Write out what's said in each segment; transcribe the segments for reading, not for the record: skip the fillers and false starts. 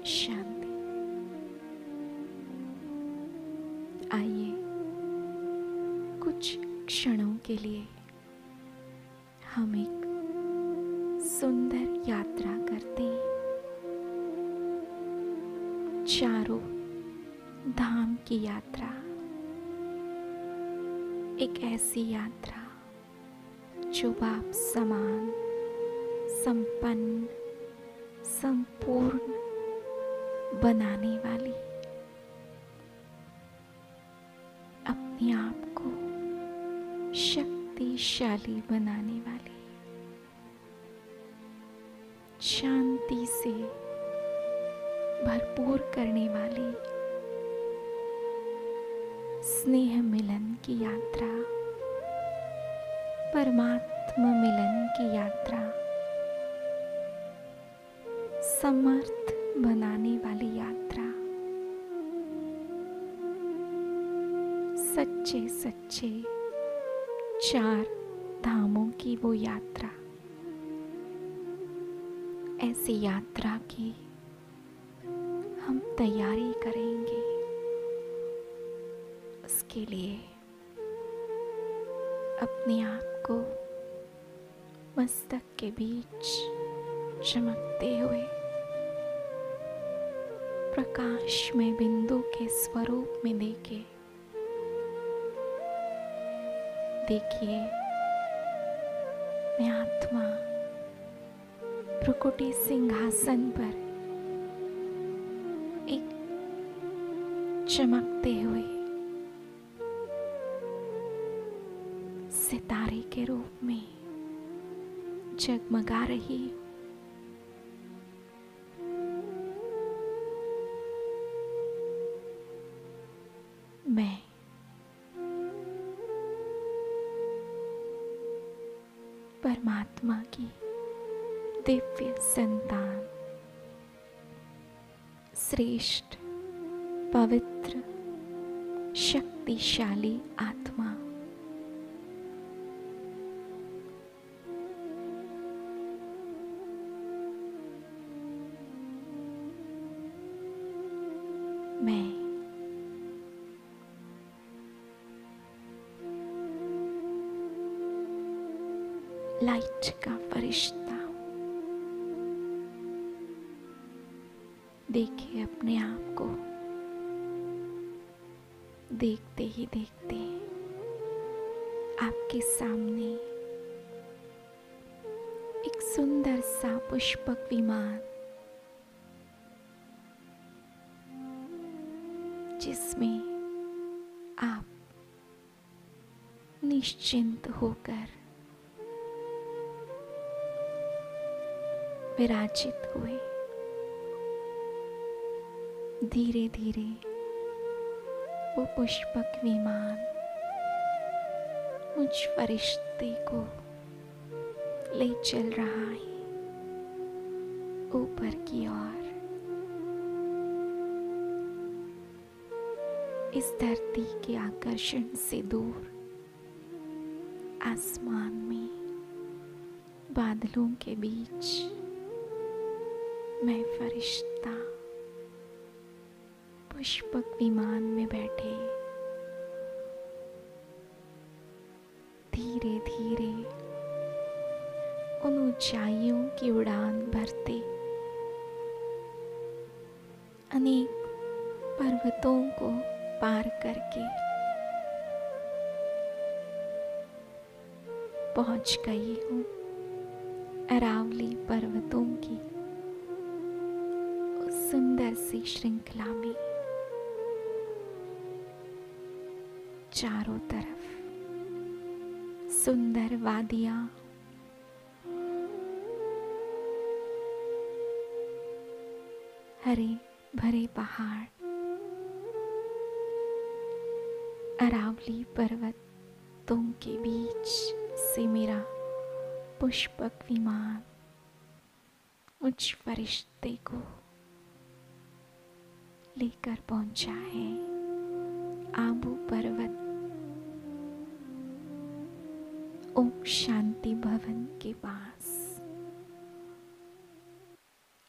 शांति। आइए कुछ क्षणों के लिए हम एक सुंदर यात्रा करते हैं, चारों धाम की यात्रा। एक ऐसी यात्रा जो बाप समान, संपन्न, संपूर्ण बनाने वाली, अपने आप को शक्तिशाली बनाने वाली, शांति से भरपूर करने वाली, स्नेह मिलन की यात्रा, परमात्मा मिलन की यात्रा, समर्थ बनाने वाली यात्रा, सच्चे सच्चे चार धामों की वो यात्रा। ऐसी यात्रा की हम तैयारी करेंगे। उसके लिए अपने आप को मस्तक के बीच चमकते हुए प्रकाश में बिंदु के स्वरूप में देखिए मैं आत्मा प्रकृति सिंहासन पर एक चमकते हुए सितारे के रूप में जगमगा रही हूँ। मैं परमात्मा की दिव्य संतान, श्रेष्ठ, पवित्र, शक्तिशाली आत्मा, मैं लाइट का फरिश्ता हूं। देखिए अपने आप को, देखते ही देखते आपके सामने एक सुंदर सा पुष्पक विमान, जिसमें आप निश्चिंत होकर विराजित हुए। धीरे धीरे वो पुष्पक विमान मुझ फरिश्ते को ले चल रहा है ऊपर की ओर। इस धरती के आकर्षण से दूर आसमान में बादलों के बीच मैं फरिश्ता पुष्पक विमान में बैठे धीरे धीरे उन ऊंचाइयों की उड़ान भरते, अनेक पर्वतों को पार करके पहुंच गई हूँ अरावली पर्वतों की उस सुंदर सी श्रृंखला में। चारों तरफ सुंदर वादियां, हरे भरे पहाड़, अरावली पर्वतों के बीच से मेरा पुष्पक विमान मुझ फरिश्ते को लेकर पहुंचा है आबू पर्वत ओम शांति भवन के पास।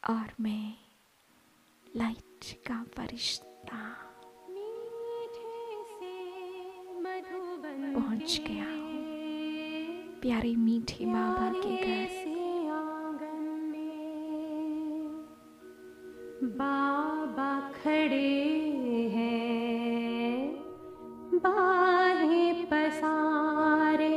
और मैं लाइट का फरिश्ता पहुंच गया हूँ प्यारे मीठे बाबा के घर। बाबा खड़े हैं बाहें पसारे,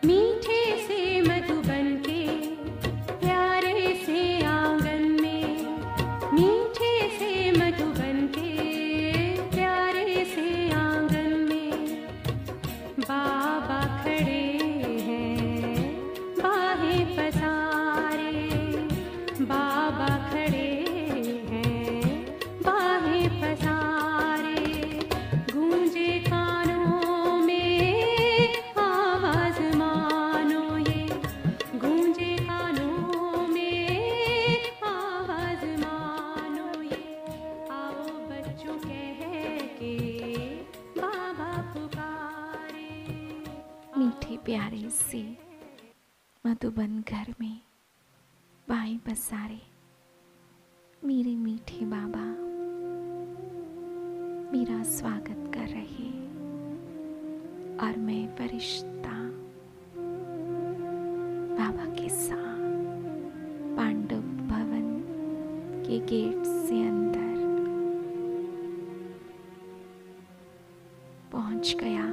मीठे से मधुबन के प्यारे से आंगन में, मीठे से मधुबन के प्यारे से आंगन में, बाबा खड़े हैं बाहें पसारे, बाबा खड़े हैं बाहें पसारे, गूंजे कानों में आवाज मानो ये, गूंजे कानों में आवाज मानो ये, आओ बच्चों कह के बाबा पुकारे। मीठे प्यारे से मधुबन घर में बाएं पसारे मेरे मीठे बाबा मेरा स्वागत कर रहे और मैं फरिश्ता बाबा के साथ पांडव भवन के गेट से अंदर पहुंच गया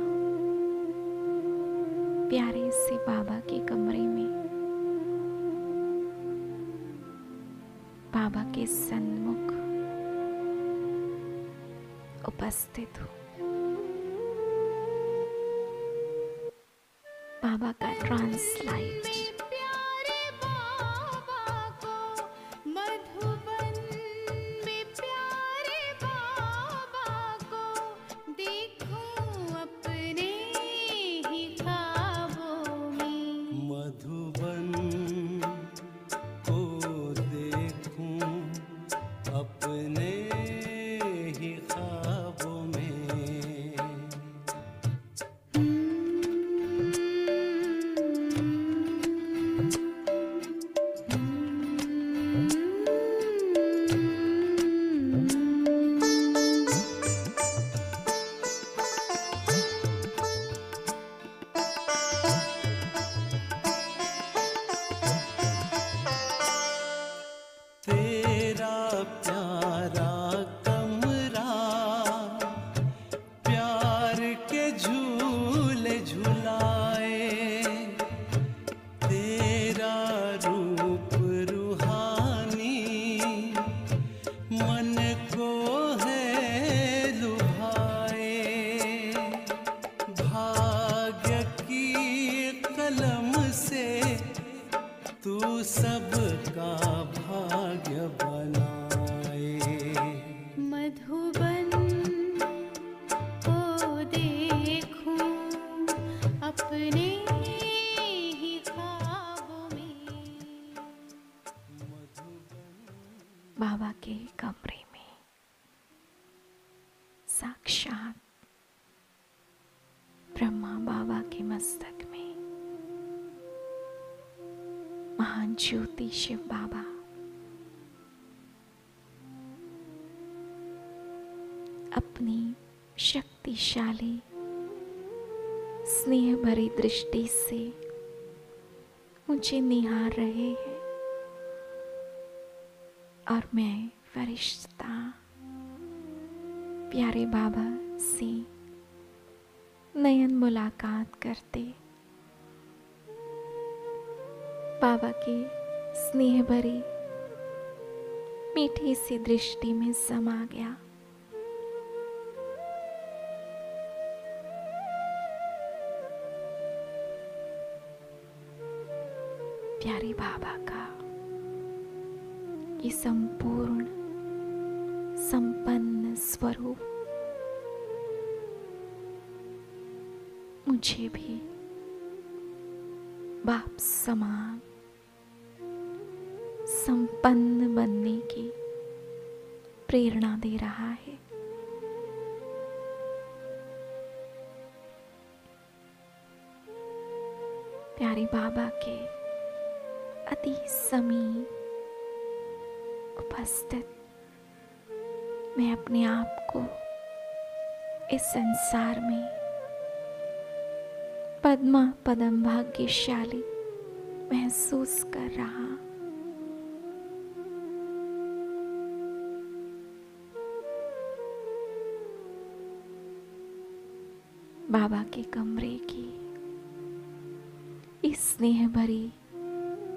प्यारे से बाबा के कमरे में। बाबा के सन्मुख उपस्थित हूँ। बाबा का ट्रांसलाइट सबका भाग्य बनाए। मधुबन को देखूं अपने ही ख्वाबों में। बाबा के कमरे में साक्षात ब्रह्मा बाबा के मस्तक में महान ज्योति शिव बाबा अपनी शक्तिशाली स्नेह भरी दृष्टि से मुझे निहार रहे हैं और मैं फरिश्ता प्यारे बाबा से नयन मुलाकात करते बाबा की स्नेह भरी मीठी सी दृष्टि में समा गया। प्यारे बाबा का की संपूर्ण संपन्न स्वरूप मुझे भी बाप समान संपन्न बनने की प्रेरणा दे रहा है। प्यारे बाबा के अति समीप उपस्थित मैं अपने आप को इस संसार में पद्मा पदम भाग्यशाली महसूस कर रहा। बाबा के कमरे की इस स्नेह भरी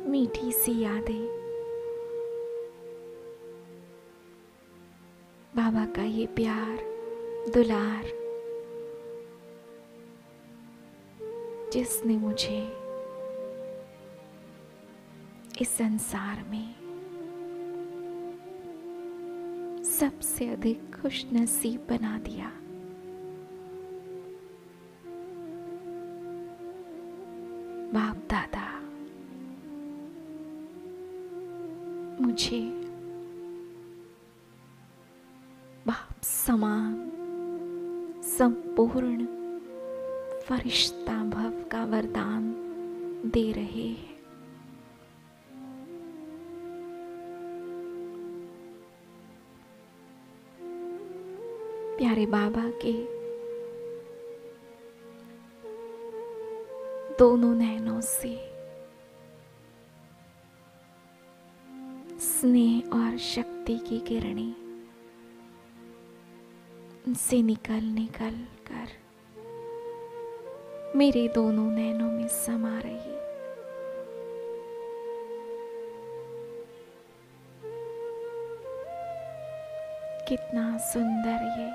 मीठी सी यादें, बाबा का ये प्यार दुलार जिसने मुझे इस संसार में सबसे अधिक खुश नसीब बना दिया। बाप दादा मुझे बाप समान संपूर्ण फरिश्ता भव का वरदान दे रहे हैं। प्यारे बाबा के दोनों नैनों से स्नेह और शक्ति की किरणें उनसे निकल निकल कर मेरे दोनों नैनों में समा रही। कितना सुंदर ये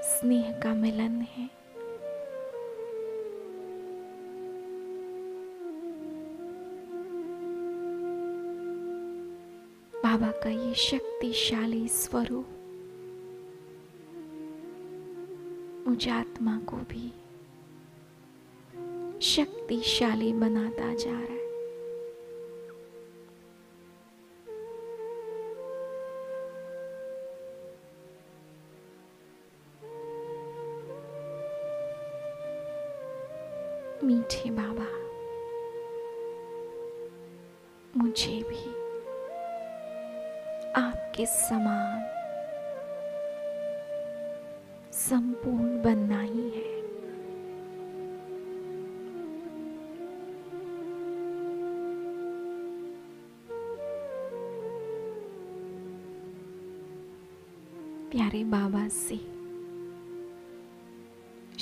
स्नेह का मिलन है। बाबा का ये शक्तिशाली स्वरूप मुझ आत्मा को भी शक्तिशाली बनाता जा रहा है। मीठे बाबा मुझे भी आपके समान संपूर्ण बनना ही है। प्यारे बाबा से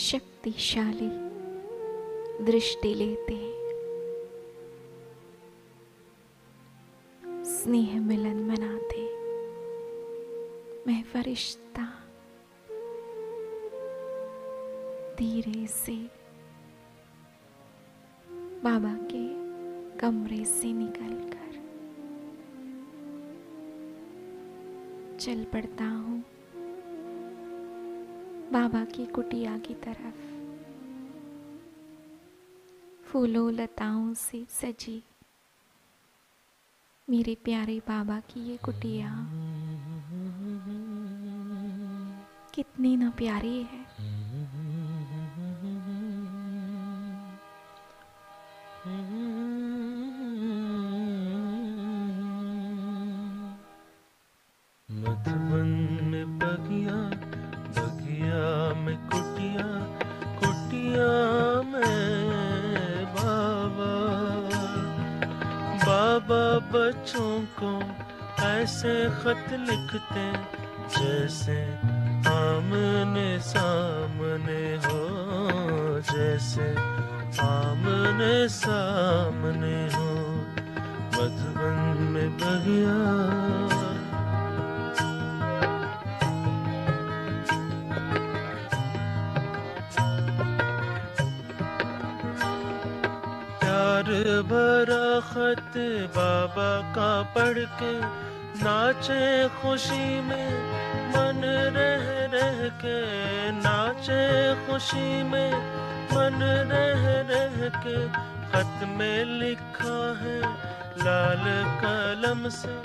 शक्तिशाली दृष्टि लेते स्नेह मिलन मनाते मैं फरिश्ता धीरे से बाबा के कमरे से निकलकर चल पड़ता हूँ बाबा की कुटिया की तरफ। फूलों लताओं से सजी मेरे प्यारे बाबा की ये कुटिया कितनी न प्यारी है। मधुबन में बगिया, बगिया में कुटिया, कुटिया में बाबा। बाबा बच्चों को ऐसे खत लिखते जैसे आमने सामने हो, जैसे आमने सामने हो। मधुबन में बगिया, प्यार भरा खत बाबा का पढ़ के नाचे खुशी में मन रह रह के, नाचे खुशी में मन रह रह के। खत में लिखा है लाल कलम से,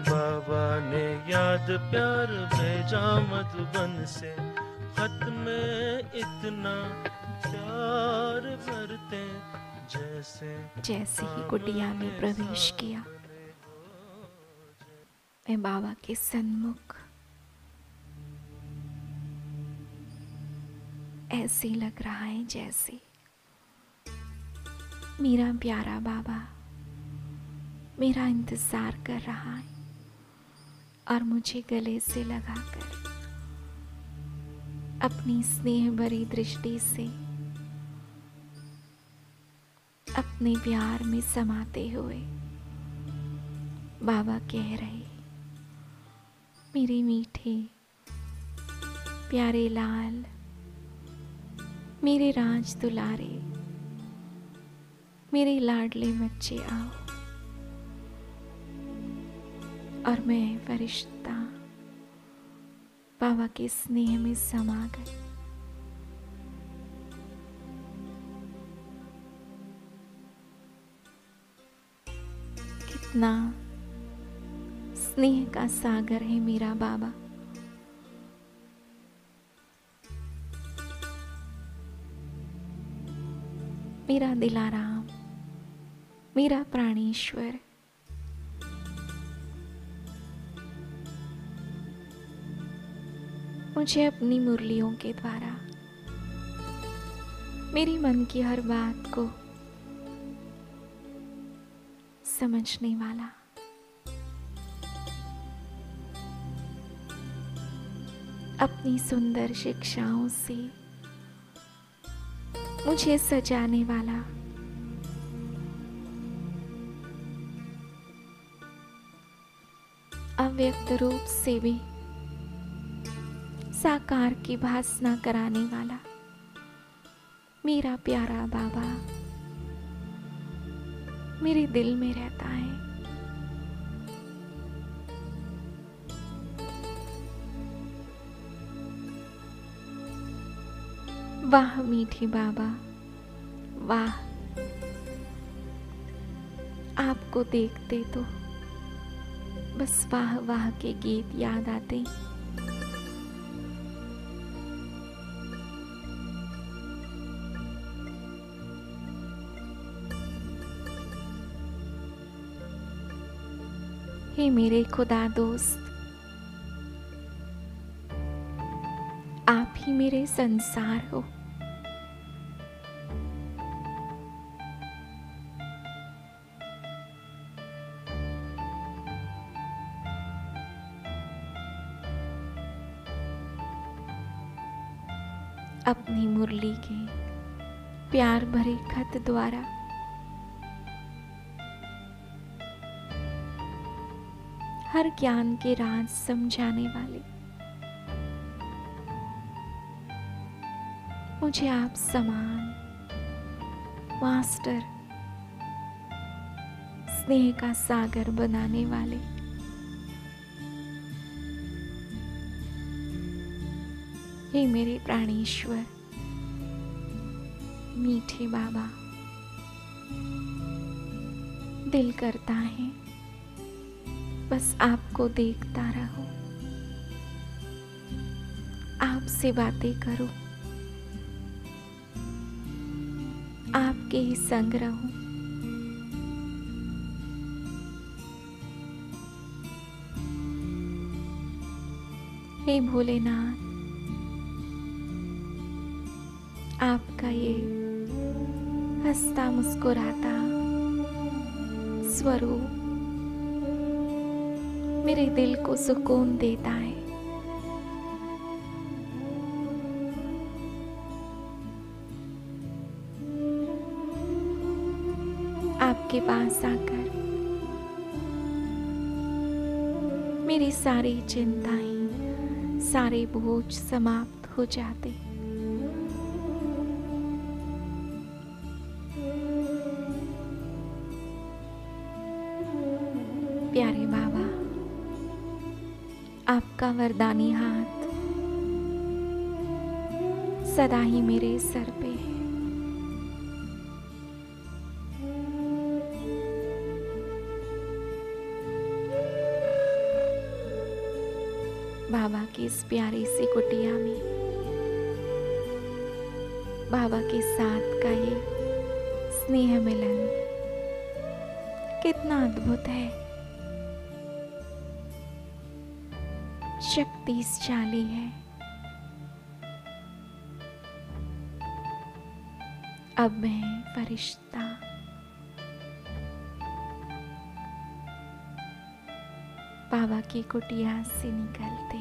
बाबा ने याद प्यार भेजा मधुबन से। खत में इतना प्यार भरते जैसे ही कुटिया में प्रवेश किया, मैं बाबा के सन्मुख ऐसे लग रहा है जैसे मेरा प्यारा बाबा मेरा इंतजार कर रहा है और मुझे गले से लगाकर अपनी स्नेह भरी दृष्टि से अपने प्यार में समाते हुए बाबा कह रहे, मेरे मीठे प्यारे लाल, मेरे राज दुलारे, मेरे लाडले बच्चे आओ। और मैं फरिश्ता बाबा के स्नेह में समा गई। कितना स्नेह का सागर है मेरा बाबा। मेरा दिलाराम, मेरा प्राणेश्वर, मुझे अपनी मुरलियों के द्वारा मेरी मन की हर बात को समझने वाला, अपनी सुंदर शिक्षाओं से मुझे सजाने वाला, अव्यक्त रूप से भी साकार की भासना कराने वाला मेरा प्यारा बाबा मेरे दिल में रहता है। वाह मीठे बाबा, वाह, आपको देखते तो बस वाह वाह के गीत याद आते। हे मेरे खुदा दोस्त, आप ही मेरे संसार हो। अपनी मुरली के प्यार भरे खत द्वारा हर ज्ञान के राज समझाने वाले मुझे आप समान मास्टर, स्नेह का सागर बनाने वाले हे मेरे प्राणेश्वर, मीठे बाबा, दिल करता है बस आपको देखता रहूं, आपसे बातें करूं, आपके ही संग रहूं। हे भोलेनाथ, आपका ये हंसता मुस्कुराता स्वरूप मेरे दिल को सुकून देता है। आपके पास आकर मेरी सारी चिंताएं, सारे बोझ समाप्त हो जाते। प्यारे बाबा, आपका वरदानी हाथ सदा ही मेरे सर पे है। बाबा की इस प्यारी सी कुटिया में बाबा के साथ का ये स्नेह मिलन कितना अद्भुत है, शक्तिशाली है। अब मैं फरिश्ता बाबा की कुटिया से निकलते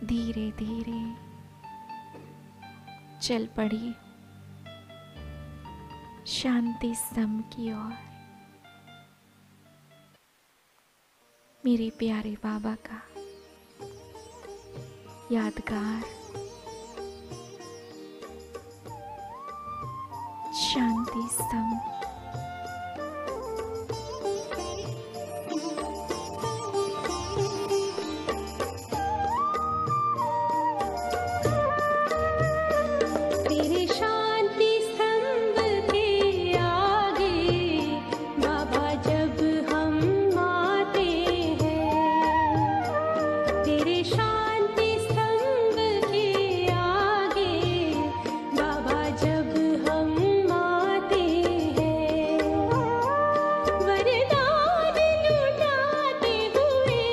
धीरे धीरे चल पड़ी शांति स्तंभ की ओर। मेरे प्यारे बाबा का यादगार शांति स्तंभ। तेरे शांति स्तंभ के आगे बाबा जब हम आते हैं, तेरे शांति स्तंभ के आगे बाबा जब हम आते हैं, वरदान लुटाते हुए,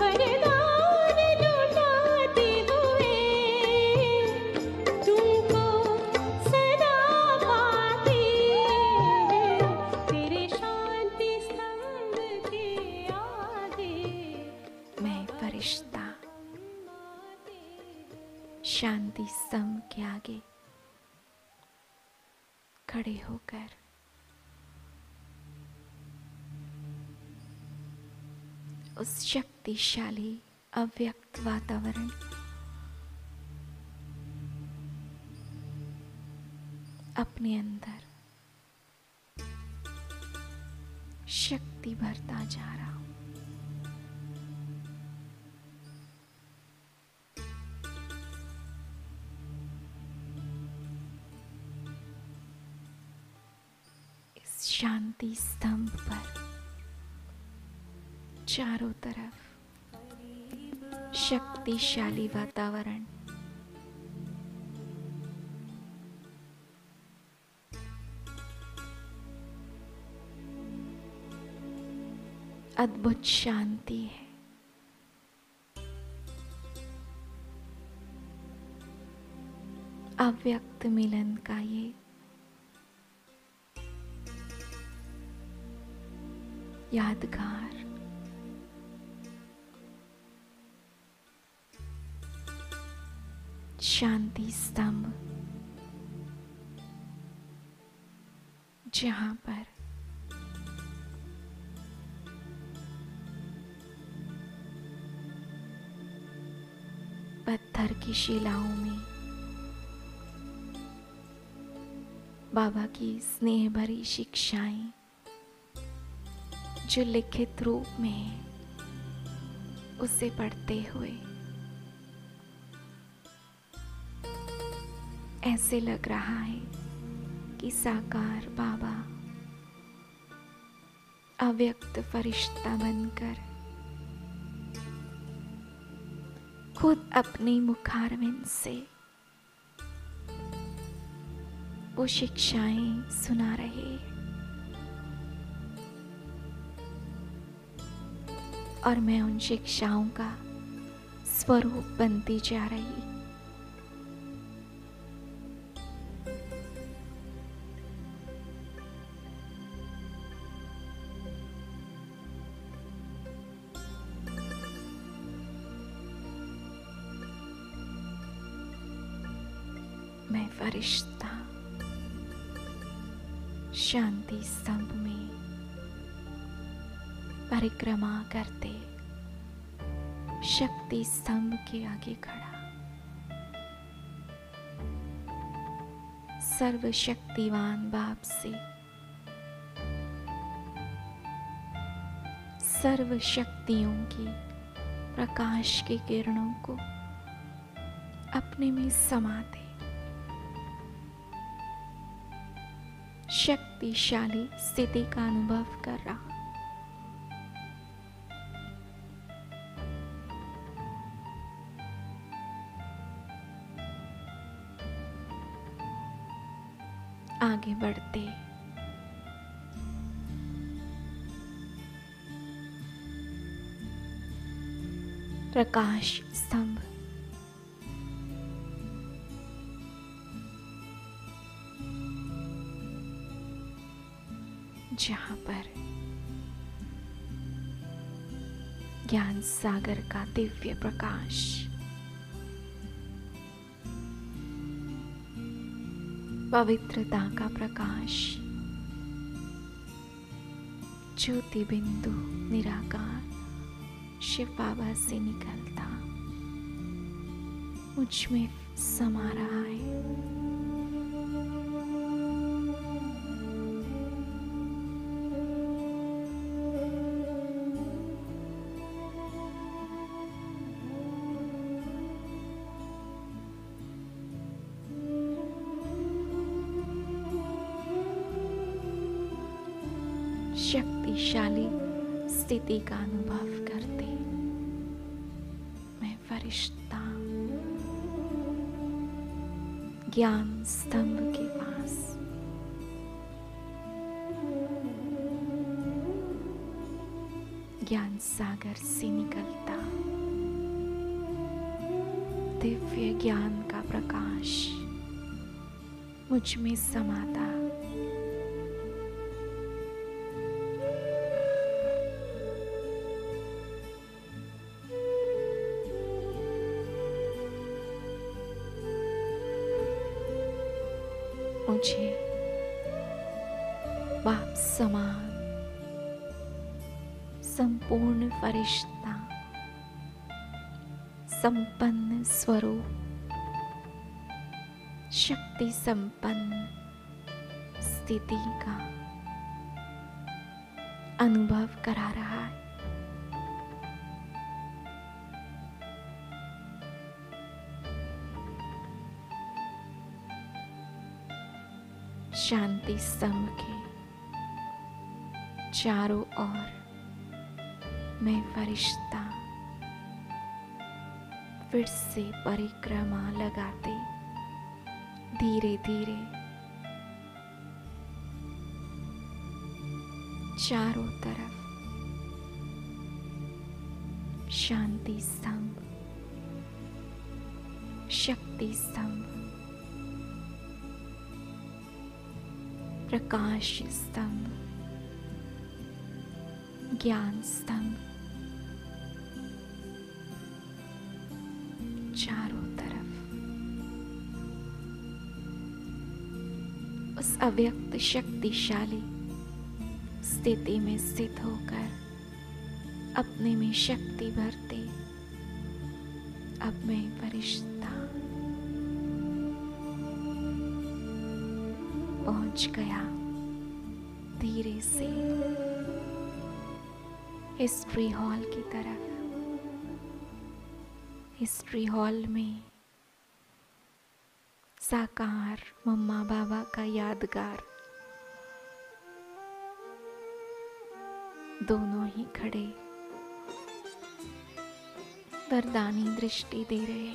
वरदान लुटाते हुए तुमको सदा पाते हैं, तेरे शांति स्तंभ के आगे मैं फरिश्ता शांति स्तंभ के आगे खड़े होकर उस शक्तिशाली अव्यक्त वातावरण अपने अंदर शक्ति भरता जा रहा हूं। इस शांति स्तंभ पर चारों तरफ शक्तिशाली वातावरण, अद्भुत शांति है। अव्यक्त मिलन का ये यादगार शांति स्तंभ, जहां पर पत्थर की शिलाओं में बाबा की स्नेह भरी शिक्षाएं जो लिखित रूप में है, उसे पढ़ते हुए ऐसे लग रहा है कि साकार बाबा अव्यक्त फरिश्ता बनकर खुद अपने मुखारविंद से वो शिक्षाएं सुना रहे हैं और मैं उन शिक्षाओं का स्वरूप बनती जा रही। मैं फरिश्ता शांति स्तंभ में परिक्रमा करते शक्ति स्तंभ के आगे खड़ा, सर्वशक्तिवान बाप से सर्व शक्तियों की प्रकाश की किरणों को अपने में समा दे। शक्तिशाली स्थिति का अनुभव कर रहा। आगे बढ़ते प्रकाश स्तंभ, जहां पर ज्ञान सागर का दिव्य प्रकाश पवित्रता का प्रकाश ज्योति बिंदु निराकार शिव बाबा से निकलता मुझ में समा रहा है। शक्तिशाली स्थिति का अनुभव करते मैं फरिश्ता ज्ञान स्तंभ के पास ज्ञान सागर से निकलता दिव्य ज्ञान का प्रकाश मुझ में समाता मुझे बाप समान संपूर्ण फरिश्ता संपन्न स्वरूप शक्ति संपन्न स्थिति का अनुभव करा रहा है। शांति स्तंभ के चारों ओर मैं फरिश्ता फिर से परिक्रमा लगाते धीरे धीरे चारों तरफ शांति स्तंभ शक्ति स्तंभ प्रकाश स्तंभ ज्ञान स्तंभ चारों तरफ उस अव्यक्त शक्तिशाली स्थिति में स्थित होकर अपने में शक्ति भरते अब मैं फरिश्ता पहुंच गया धीरे से हिस्ट्री हॉल की तरफ। हिस्ट्री हॉल में साकार मम्मा बाबा का यादगार दोनों ही खड़े वरदानी दृष्टि दे रहे।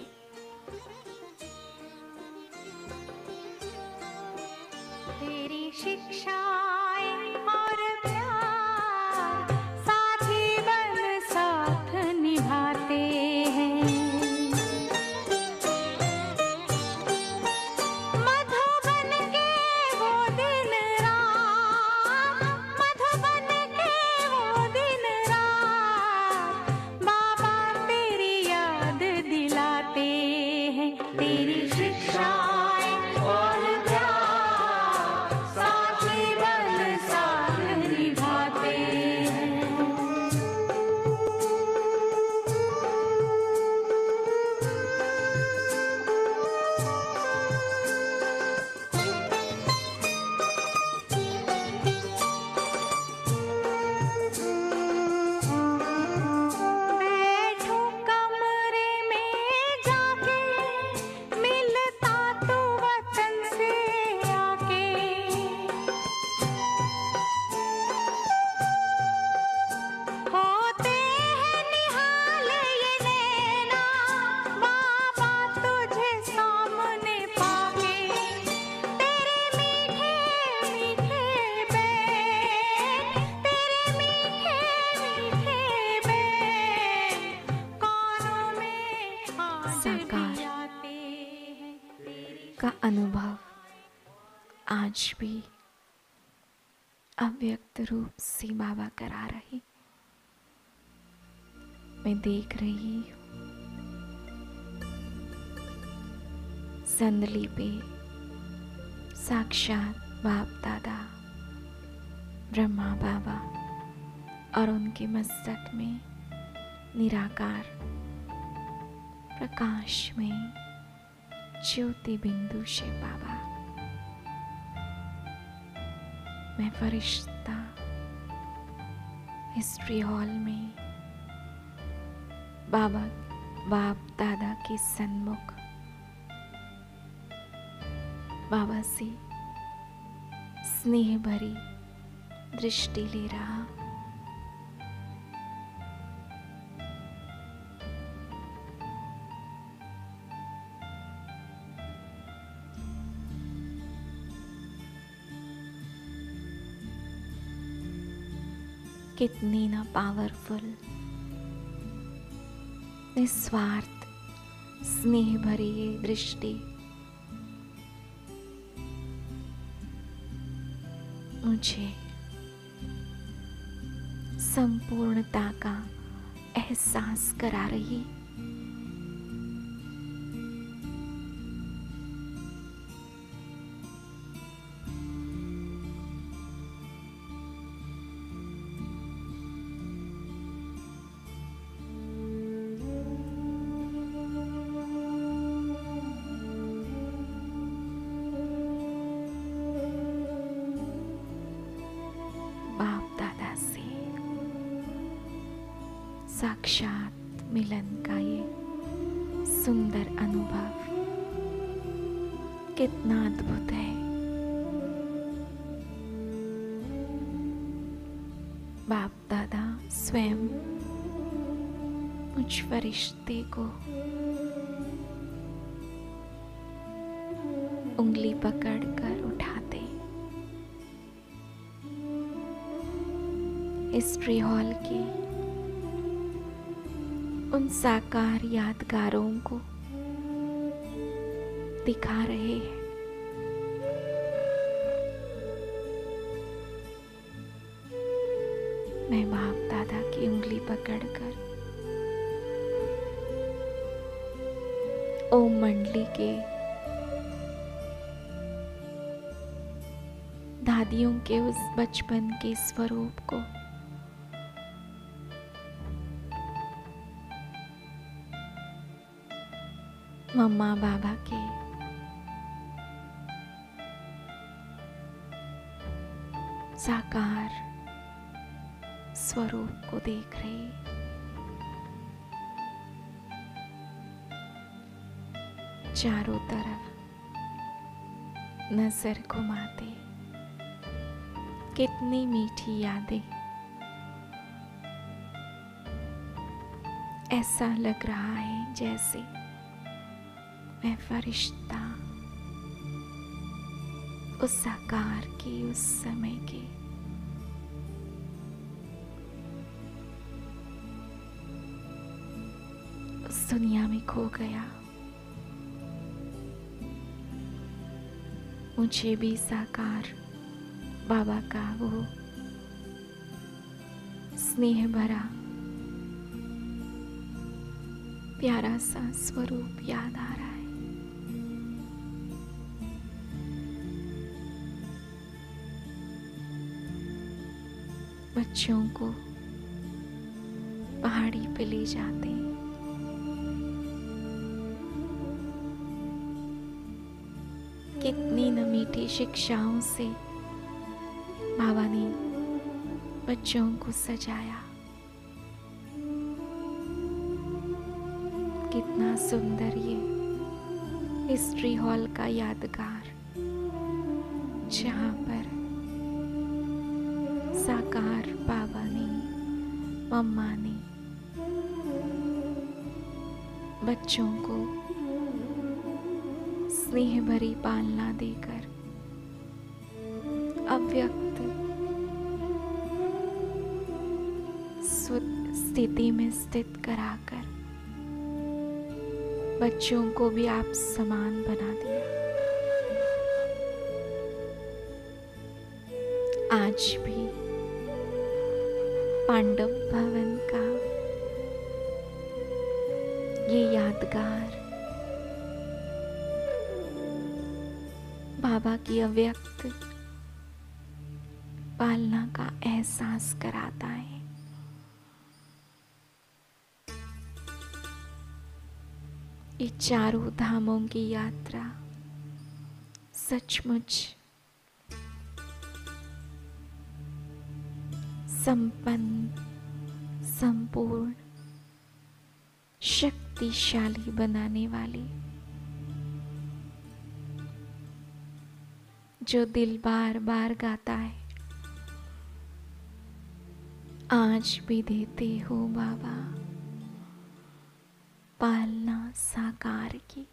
तेरी शिक्षाएं और प्यार साथी बन साथ निभाते हैं। मधुबन के वो दिन रात, मधुबन के वो दिन रात, बाबा तेरी याद दिलाते हैं। तेरी शिक्षाएं और प्यार साथी आज भी अव्यक्त रूप से बाबा करा रहे। मैं देख रही हूँ संदली पे साक्षात बाप दादा ब्रह्मा बाबा और उनके मस्तक में निराकार प्रकाश में ज्योति बिंदु शिव बाबा। मैं फरिश्ता हिस्ट्री हॉल में बाबा बाप दादा के सन्मुख बाबा से स्नेह भरी दृष्टि ले रहा। कितनी ना पावरफुल निस्वार्थ स्नेह भरी ये दृष्टि मुझे संपूर्णता का एहसास करा रही। साक्षात मिलन का ये सुंदर अनुभव कितना अद्भुत है। बाप दादा स्वयं मुझ फरिश्ते को उंगली पकड़कर उठाते हिस्ट्री हॉल की उन साकार यादगारों को दिखा रहे हैं। मैं बाप दादा की उंगली पकड़कर ओम मंडली के दादियों के उस बचपन के स्वरूप को मम्मा बाबा के साकार स्वरूप को देख रही। चारों तरफ नजर घुमाते कितनी मीठी यादें। ऐसा लग रहा है जैसे मैं फरिश्ता उस साकार की उस समय के उस दुनिया में खो गया। मुझे भी साकार बाबा का वो स्नेह भरा प्यारा सा स्वरूप याद आ रहा है। बच्चों को पहाड़ी पे ले जाते कितनी न मीठी शिक्षाओं से बाबा ने बच्चों को सजाया। कितना सुंदर ये हिस्ट्री हॉल का यादगार, जहाँ पर साकार बाबा ने मम्मा ने बच्चों को स्नेह भरी पालना देकर अव्यक्त स्थिति में स्थित कराकर बच्चों को भी आप समान बना दिया। आज भी पांडव भवन का ये यादगार बाबा की अव्यक्त पालना का एहसास कराता है। ये चारों धामों की यात्रा सचमुच संपन्न, संपूर्ण, शक्तिशाली बनाने वाली, जो दिल बार बार गाता है, आज भी देते हो बाबा पालना साकार की।